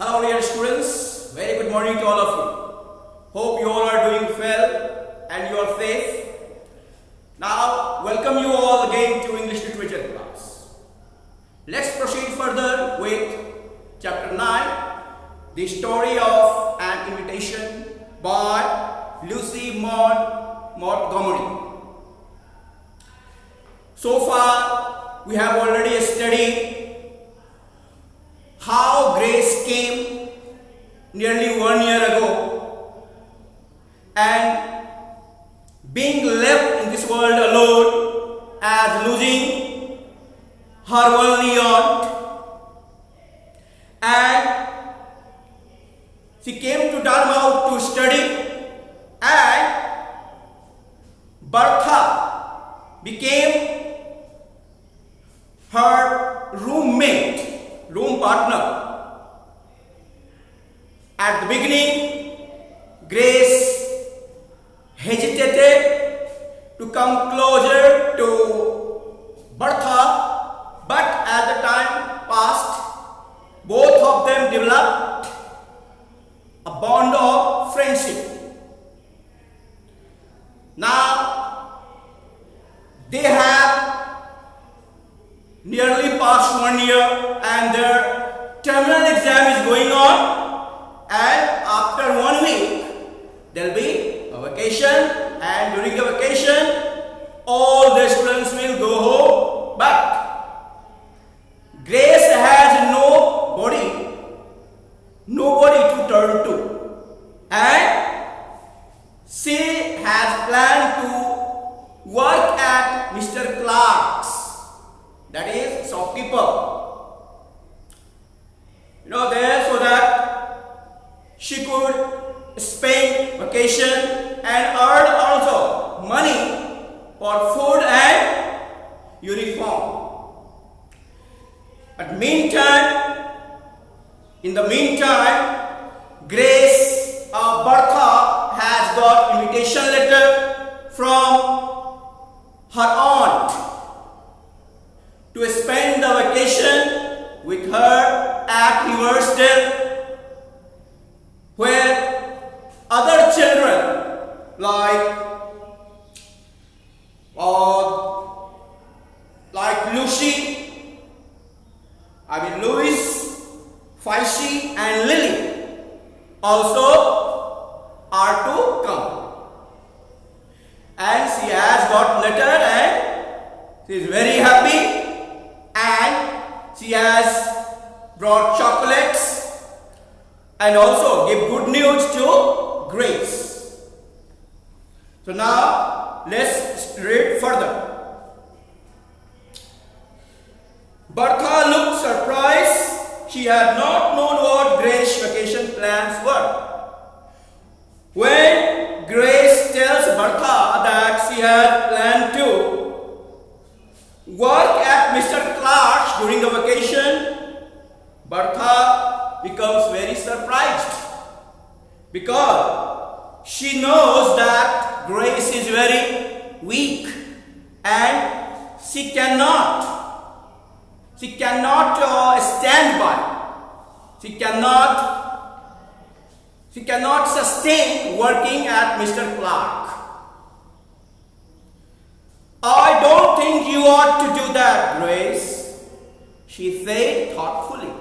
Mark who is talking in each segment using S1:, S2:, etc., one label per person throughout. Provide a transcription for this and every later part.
S1: Hello dear students, very good morning to all of you. Hope you all are doing well and you are safe. Now welcome you all again to English literature class. Let's proceed further with chapter 9, the story of an invitation by Lucy Maud Montgomery. So far we have already studied how Grace came nearly 1 year ago and being left in this world alone as losing her only aunt, and she came to Dartmouth to study, and Bertha became her room partner. At the beginning, Grace hesitated to come closer to Bertha, but as the time passed, both of them developed a bond of friendship. Now, they have nearly past 1 year and their terminal exam is going on, and after 1 week there will be a vacation, and during the vacation all the students will go home, but Grace has nobody to turn to, and she has planned to work at Mr. Clark's, that is shopkeeper, there, so that she could spend vacation and earn also money for food and uniform. But in the meantime, Bertha has got invitation letter from her aunt to spend the vacation with her at Riversdale, where other children like Louis, Faisy and Lily also are to come. And she has got letter and she is very happy, and she has brought chocolates and also give good news to Grace. So now let's read further. Bertha looked surprised. She had not known what Grace's vacation plans were. When Grace tells Bertha that she had planned to work at Mr. Clark's during the vacation, Bertha becomes very surprised because she knows that Grace is very weak and she cannot stand by. She cannot sustain working at Mr. Clark. I don't think you ought to do that, Grace, she said thoughtfully.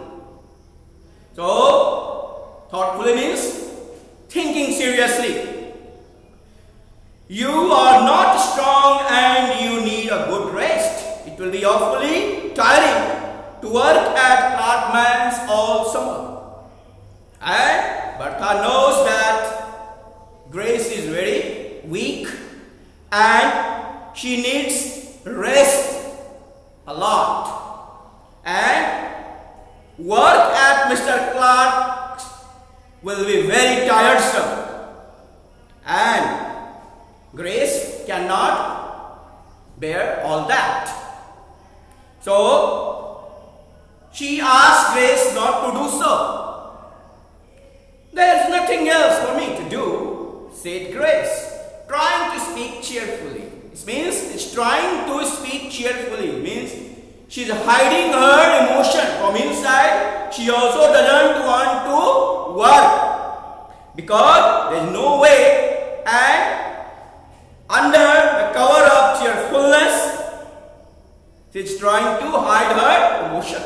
S1: So, thoughtfully means thinking seriously. You are not strong and you need a good rest. It will be awfully tiring to work at Clarkman's all summer. And Bertha knows that Grace is very weak and she needs rest a lot. And work at Mr. Clark's will be very tiresome. And Grace cannot bear all that. So she asked Grace not to do so. There is nothing else for me to do, said Grace, trying to speak cheerfully. It means trying to speak cheerfully means She's hiding her emotion from inside. She also doesn't want to work because there's no way, and under the cover of cheerfulness, she's trying to hide her emotion.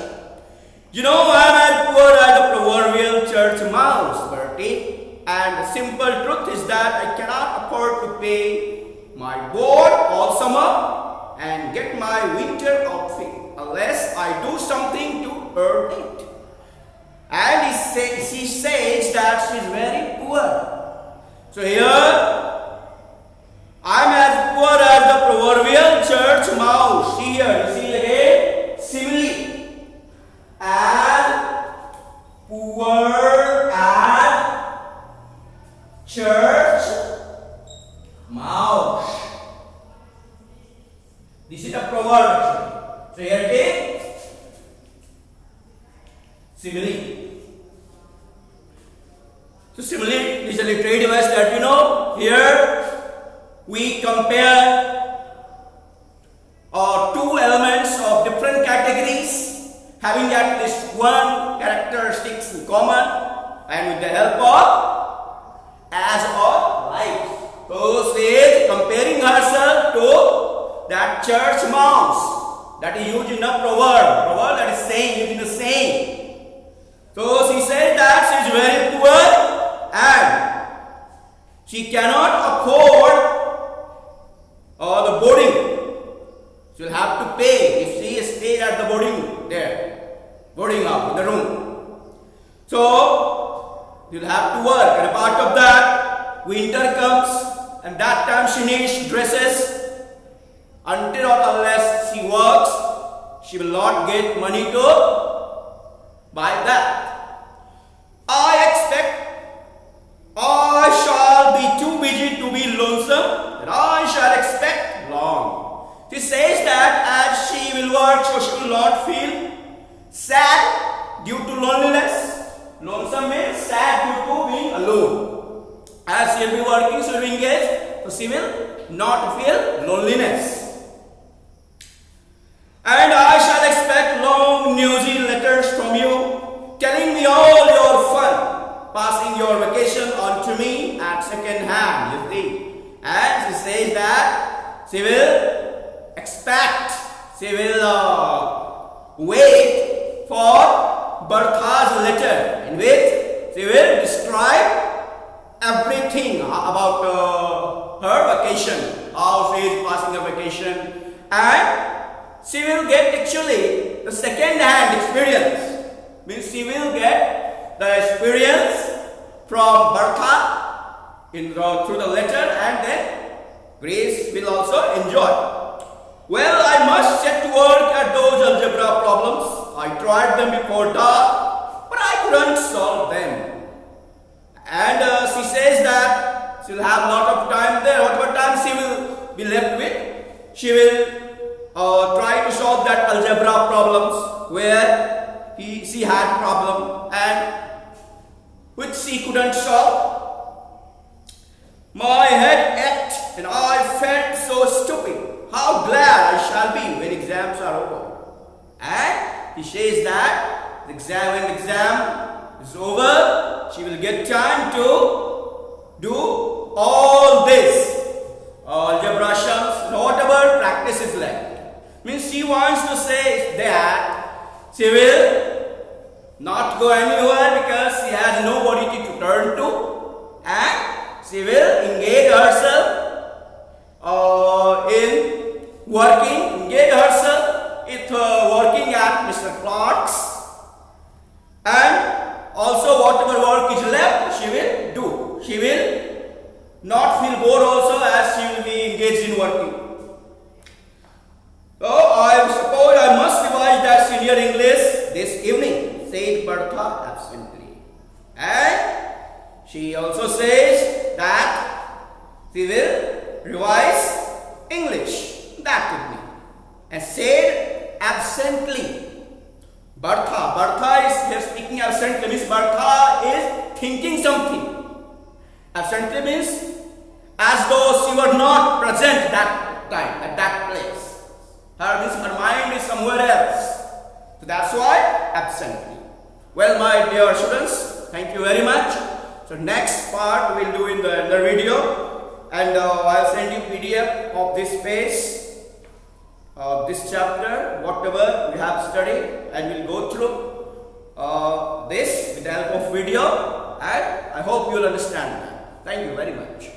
S1: You know, I'm as poor as a proverbial church mouse, Bertie, and the simple truth is that I cannot afford to pay my board all summer and get my winter outfit unless I do something to earn it. And she says that she's very poor. So here, I'm as poor as the proverbial church mouse. See here, you see again, simile. As poor as church mouse. This is a proverb actually. So here it is, simile. So simile is a literary device that you know. Here we compare two elements of different categories having at least one characteristics in common, and with the help of as or like. So she is comparing herself to that church mouse that is used in a proverb that is saying, used in a saying. So she says that she is very poor and she cannot afford the boarding. She will have to pay if she stays at the boarding house, in the room. So, you will have to work, and a part of that, winter comes, and that time she needs dresses. Until or unless she works, she will not get money to buy that. I expect I shall be too busy to be lonesome, and I shall expect long. She says that as she will work, so she will not feel sad due to loneliness. Lonesome means sad due to being alone. As she will be working, she will be engaged, so she will not feel loneliness. And I shall expect long newsy letters from you, telling me all your fun, passing your vacation on to me at second hand, you see. And she says that she will expect, she will wait for Bertha's letter, in which she will describe everything about her vacation, how she is passing her vacation, and she will get actually the second hand experience. Means she will get the experience from Bertha through the letter, and then Grace will also enjoy. Well, I must set to work at those algebra problems. I tried them before dark, but I couldn't solve them. And she says that she will have a lot of time there. Whatever time she will be left with, she will try to solve that algebra problems where she had problem and which she couldn't solve. My head ached and I felt so stupid. How glad I shall be when exams are over. And he says that when the exam is over, she will get time to do all this algebra sums and whatever practice is left. Means she wants to say that she will not go anywhere because she has nobody to turn to, and she will engage herself in working, engage herself with working at Mr. Clark's, and also whatever work is left she will do. She will not feel bored also as she will be engaged in working. So I suppose I must revise that senior English this evening, said Bertha absently. And she also says that she will revise English that evening, and said absently. Bertha is here speaking absently, means Bertha is thinking something. Absently means as though she were not present that time, at that place. Her mind is somewhere else. So that's why absently. Well, my dear students, thank you very much. So next part we will do in the video, and I'll send you PDF of this page, this chapter, whatever we have studied, and we'll go through this with the help of video, and I hope you'll understand that. Thank you very much.